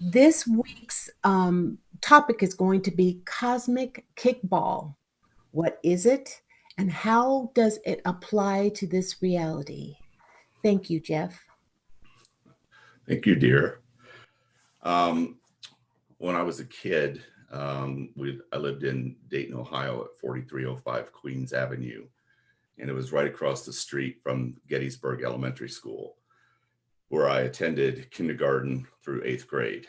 This week's topic is going to be cosmic kickball. What is it, and how does it apply to this reality? Thank you, Jeff. Thank you, dear. Um, when I was a kid, I lived in Dayton, Ohio at 4305 Queens Avenue, and it was right across the street from Gettysburg Elementary School, where I attended kindergarten through eighth grade.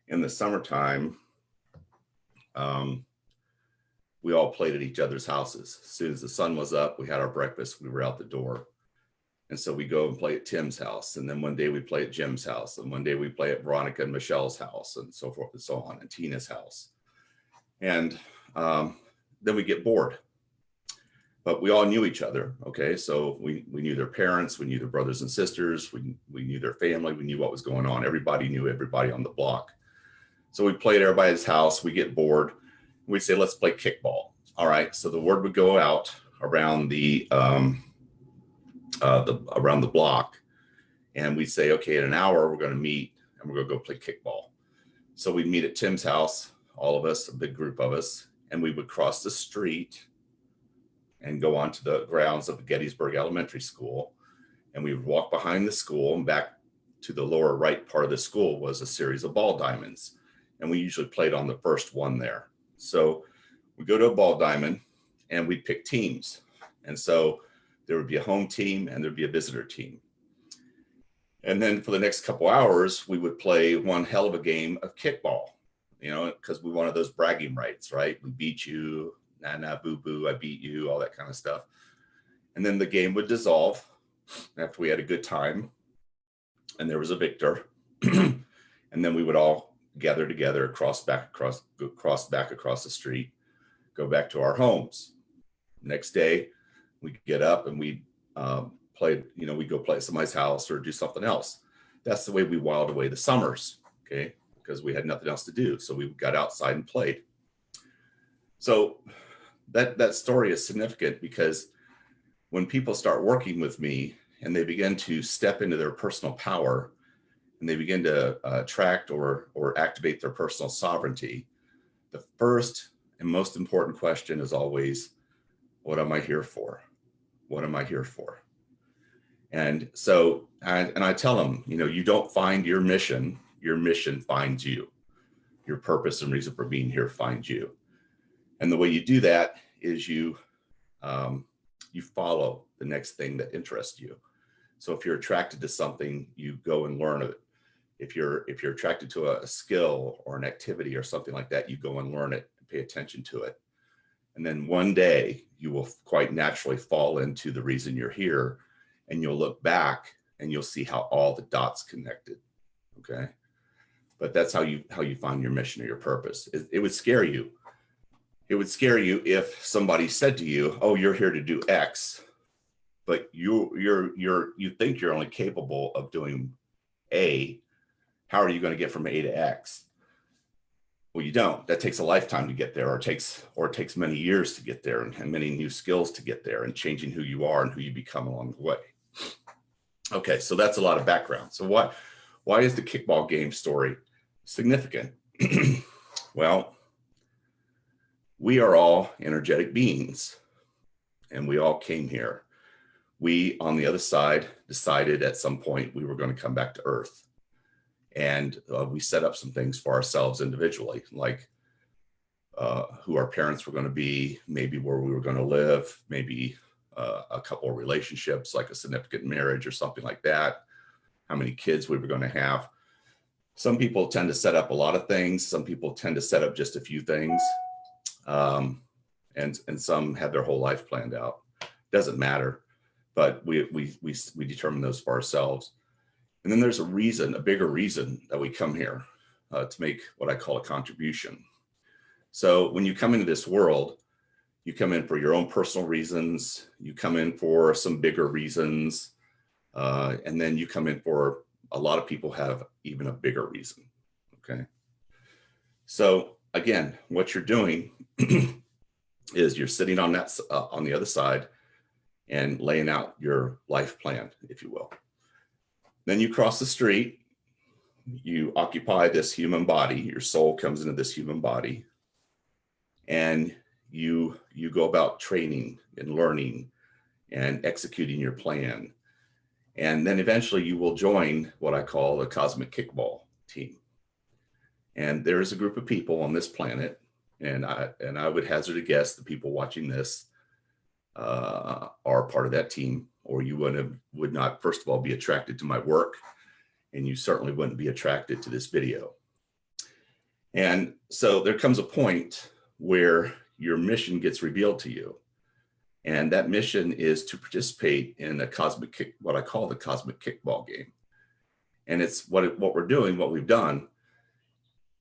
In the summertime, um, we all played at each other's houses. As soon as the sun was up, we had our breakfast, we were out the door. And so we go and play at Tim's house. And then one day we play at Jim's house. And one day we play at Veronica and Michelle's house, and so forth and so on, and Tina's house. And then we get bored. But we all knew each other. Okay. So we knew their parents, we knew their brothers and sisters, we knew their family, we knew what was going on. Everybody knew everybody on the block. So we played at everybody's house, we get bored. We'd say, let's play kickball. All right. So the word would go out around around the block, and we'd say, okay, in an hour we're going to meet and we're going to go play kickball. So we'd meet at Tim's house, all of us, a big group of us, and we would cross the street and go onto the grounds of the Gettysburg Elementary School, and we would walk behind the school, and back to the lower right part of the school was a series of ball diamonds, and we usually played on the first one there. So we go to a ball diamond and we'd pick teams, and so there would be a home team and there'd be a visitor team. And then for the next couple hours, we would play one hell of a game of kickball, because we wanted those bragging rights, right? We beat you, nah, nah, boo, boo, I beat you, all that kind of stuff. And then the game would dissolve after we had a good time and there was a victor. And then we would all gather together, cross back across the street, go back to our homes. Next day, we get up and we play, we go play at somebody's house or do something else. That's the way we whiled away the summers, okay? Because we had nothing else to do. So we got outside and played. So that story is significant because when people start working with me and they begin to step into their personal power and they begin to attract or activate their personal sovereignty, the first and most important question is always, what am I here for? What am I here for? And so, I tell them, you don't find your mission finds you. Your purpose and reason for being here finds you. And the way you do that is you follow the next thing that interests you. So if you're attracted to something, you go and learn it. If you're attracted to a skill or an activity or something like that, you go and learn it and pay attention to it. And then one day you will quite naturally fall into the reason you're here, and you'll look back and you'll see how all the dots connected. Okay. But that's how you find your mission or your purpose. It would scare you. It would scare you if somebody said to you, oh, you're here to do X, but you think you're only capable of doing A. How are you going to get from A to X? Well, you don't. That takes a lifetime to get there, or it takes many years to get there, and many new skills to get there, and changing who you are and who you become along the way. Okay, so that's a lot of background. So why is the kickball game story significant? Well, we are all energetic beings, and we all came here. We, on the other side, decided at some point we were going to come back to Earth. And we set up some things for ourselves individually, like who our parents were going to be, maybe where we were going to live, maybe a couple of relationships, like a significant marriage or something like that, how many kids we were going to have. Some people tend to set up a lot of things. Some people tend to set up just a few things. And some have their whole life planned out. Doesn't matter, but we determine those for ourselves. And then there's a bigger reason that we come here to make what I call a contribution. So when you come into this world, you come in for your own personal reasons, you come in for some bigger reasons, and then you come in for, a lot of people have even a bigger reason, okay? So again, what you're doing is you're sitting on the other side and laying out your life plan, if you will. Then you cross the street, you occupy this human body, your soul comes into this human body, and you go about training and learning and executing your plan. And then eventually you will join what I call the cosmic kickball team. And there is a group of people on this planet, and I would hazard a guess the people watching this are part of that team, or you would not, first of all, be attracted to my work, and you certainly wouldn't be attracted to this video. And so there comes a point where your mission gets revealed to you. And that mission is to participate in what I call the cosmic kickball game. And it's what we're doing, what we've done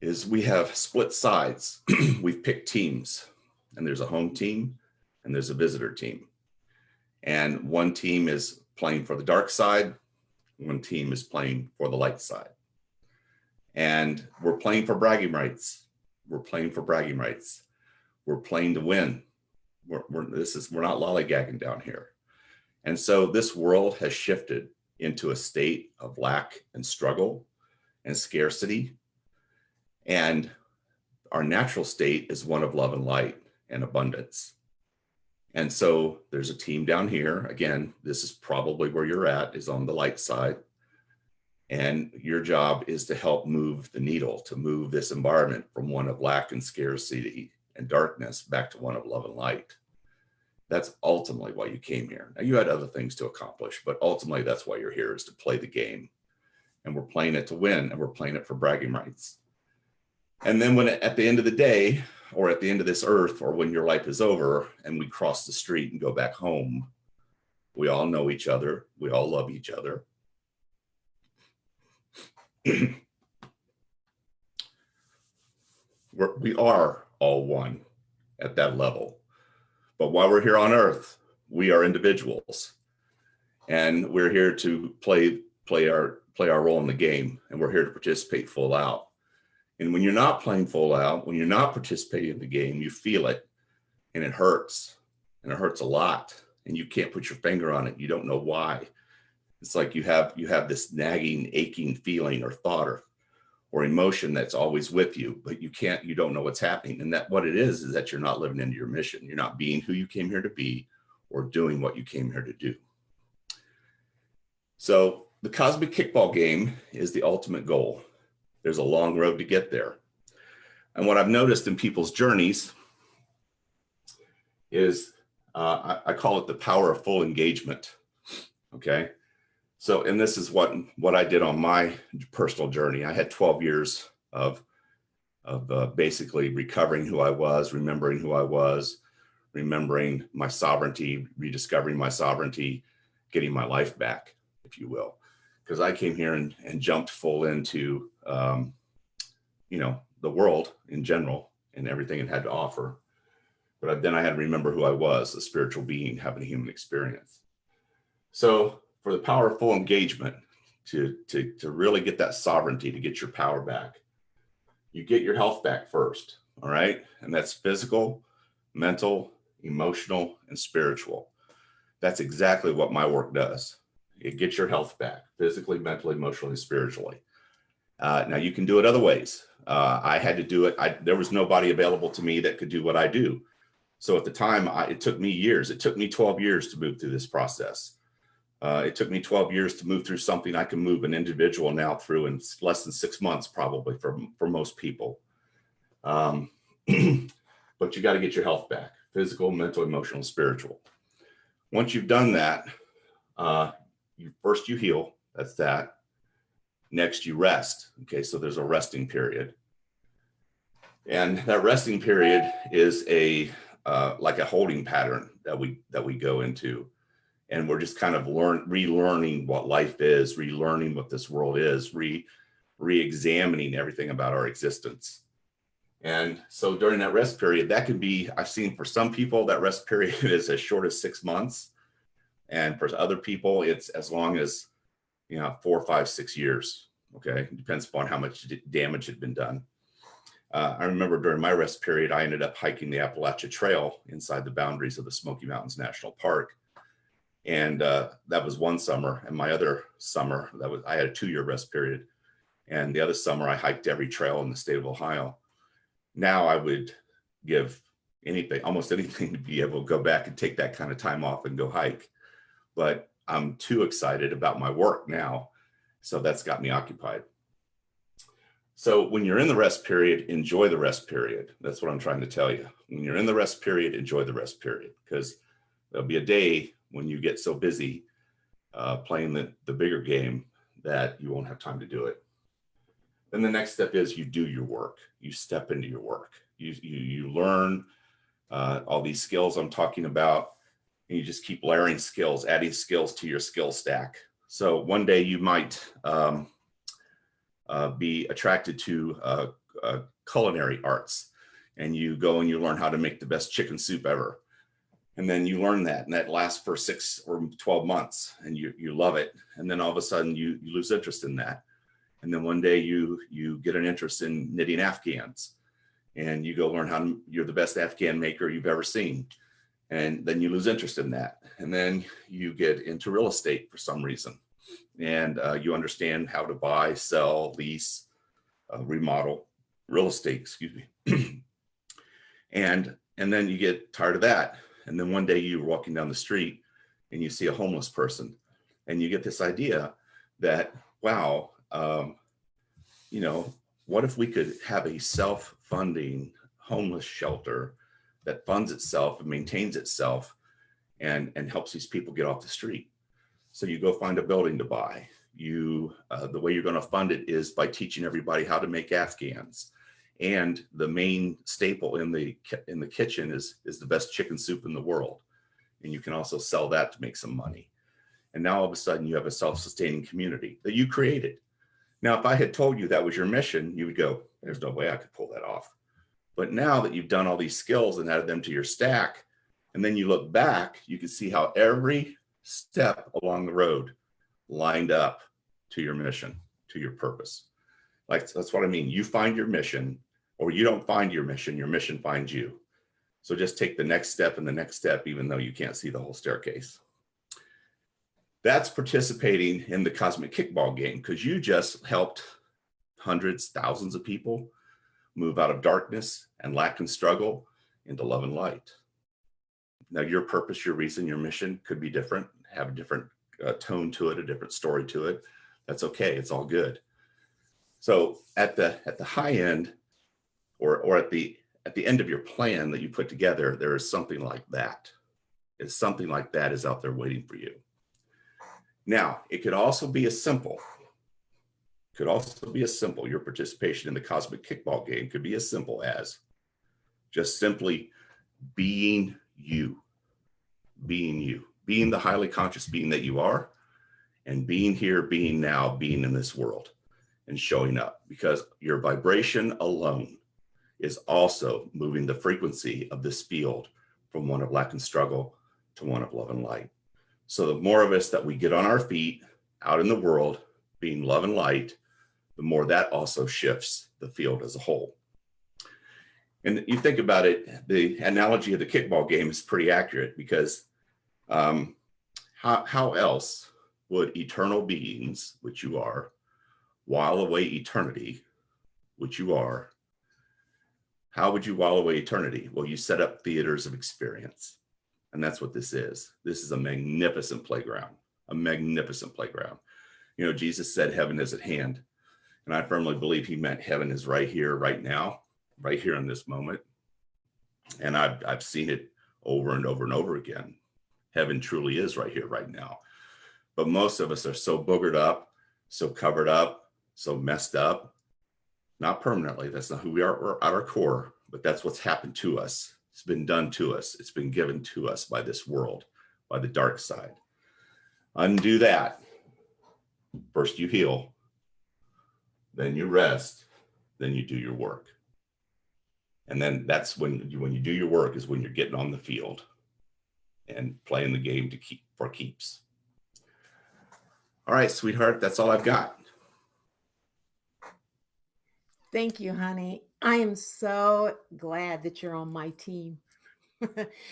is we have split sides. We've picked teams, and there's a home team and there's a visitor team. And one team is playing for the dark side. One team is playing for the light side. And we're playing for bragging rights. We're playing for bragging rights. We're playing to win. We're not lollygagging down here. And so this world has shifted into a state of lack and struggle and scarcity. And our natural state is one of love and light and abundance. And so there's a team down here. Again, this is probably where you're at, is on the light side. And your job is to help move the needle, to move this environment from one of lack and scarcity and darkness back to one of love and light. That's ultimately why you came here. Now, you had other things to accomplish, but ultimately that's why you're here, is to play the game. And we're playing it to win, and we're playing it for bragging rights. And then at the end of the day, or at the end of this earth, or when your life is over and we cross the street and go back home, we all know each other. We all love each other. We are all one at that level. But while we're here on earth, we are individuals, and we're here to play our role in the game, and we're here to participate full out. And when you're not playing full out, when you're not participating in the game, you feel it, and it hurts, and it hurts a lot, and you can't put your finger on it. You don't know why. It's like you have this nagging, aching feeling or thought or emotion that's always with you, but you don't know what's happening. And that what it is that you're not living into your mission. You're not being who you came here to be or doing what you came here to do. So the cosmic kickball game is the ultimate goal. There's a long road to get there. And what I've noticed in people's journeys is I call it the power of full engagement. Okay. So, and this is what I did on my personal journey. I had 12 years of basically recovering who I was, remembering who I was, remembering my sovereignty, rediscovering my sovereignty, getting my life back, if you will. Because I came here and jumped full into, the world in general and everything it had to offer. But then I had to remember who I was, a spiritual being having a human experience. So for the power of full engagement, to really get that sovereignty, to get your power back, you get your health back first, all right? And that's physical, mental, emotional, and spiritual. That's exactly what my work does. It gets your health back, physically, mentally, emotionally, spiritually. Now you can do it other ways. I had to do it. There was nobody available to me that could do what I do. So at the time, it took me years. It took me 12 years to move through this process. It took me 12 years to move through something I can move an individual now through in less than 6 months, probably for most people. But you got to get your health back, physical, mental, emotional, spiritual. Once you've done that, first you heal. That's that. Next, you rest. Okay, so there's a resting period. And that resting period is like a holding pattern that we go into. And we're just kind of relearning what life is, relearning what this world is, re-examining everything about our existence. And so during that rest period, that can be, I've seen for some people that rest period is as short as 6 months. And for other people, it's as long as, 4, 5, 6 years. Okay. It depends upon how much damage had been done. I remember during my rest period, I ended up hiking the Appalachia Trail inside the boundaries of the Smoky Mountains National Park. And that was one summer. And my other summer, I had a 2-year rest period. And the other summer, I hiked every trail in the state of Ohio. Now I would give anything, almost anything, to be able to go back and take that kind of time off and go hike. But I'm too excited about my work now. So that's got me occupied. So when you're in the rest period, enjoy the rest period. That's what I'm trying to tell you. When you're in the rest period, enjoy the rest period, because there'll be a day when you get so busy playing the bigger game that you won't have time to do it. Then the next step is you do your work. You step into your work. You learn all these skills I'm talking about, and you just keep layering skills, adding skills to your skill stack. So one day you might be attracted to culinary arts, and you go and you learn how to make the best chicken soup ever. And then you learn that, and that lasts for 6 or 12 months, and you love it. And then all of a sudden you lose interest in that. And then one day you get an interest in knitting Afghans, and you go learn how you're the best Afghan maker you've ever seen. And then you lose interest in that. And then you get into real estate for some reason. And you understand how to buy, sell, lease, remodel real estate, excuse me. and then you get tired of that. And then one day you're walking down the street and you see a homeless person, and you get this idea that, wow, what if we could have a self-funding homeless shelter that funds itself and maintains itself and helps these people get off the street? So you go find a building to buy. The way you're going to fund it is by teaching everybody how to make Afghans. And the main staple in the kitchen is the best chicken soup in the world. And you can also sell that to make some money. And now all of a sudden you have a self-sustaining community that you created. Now, if I had told you that was your mission, you would go, there's no way I could pull that off. But now that you've done all these skills and added them to your stack, and then you look back, you can see how every step along the road lined up to your mission, to your purpose. Like, that's what I mean. You find your mission, or you don't find your mission finds you. So just take the next step and the next step, even though you can't see the whole staircase. That's participating in the cosmic kickball game, because you just helped hundreds, thousands of people move out of darkness and lack and struggle into love and light. Now, your purpose, your reason, your mission could be different, have a different tone to it, a different story to it. That's okay. It's all good. So at the high end, or at the end of your plan that you put together, there is something like that. Something like that is out there waiting for you. Now, it could also be as simple. Your participation in the cosmic kickball game could be as simple as just simply being you, being the highly conscious being that you are, and being here, being now, being in this world, and showing up, because your vibration alone is also moving the frequency of this field from one of lack and struggle to one of love and light. So the more of us that we get on our feet out in the world, being love and light, the more that also shifts the field as a whole. And you think about it, the analogy of the kickball game is pretty accurate, because how else would eternal beings, which you are, while away eternity, which you are, how would you while away eternity? Well, you set up theaters of experience. And that's what this is. This is a magnificent playground, a magnificent playground. Jesus said heaven is at hand. And I firmly believe he meant heaven is right here, right now, right here in this moment. And I've seen it over and over and over again. Heaven truly is right here, right now. But most of us are so boogered up, so covered up, so messed up. Not permanently. That's not who we are at our core, but that's what's happened to us. It's been done to us. It's been given to us by this world, by the dark side. Undo that. First you heal, then you rest, then you do your work. And then that's when you do your work is when you're getting on the field and playing the game for keeps. All right, sweetheart, that's all I've got. Thank you, honey. I am so glad that you're on my team.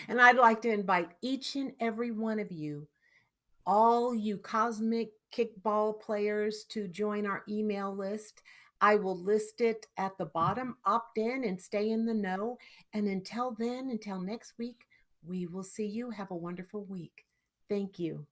And I'd like to invite each and every one of you all you cosmic kickball players to join our email list. I will list it at the bottom. Opt in and stay in the know. And until then, until next week, we will see you. Have a wonderful week. Thank you.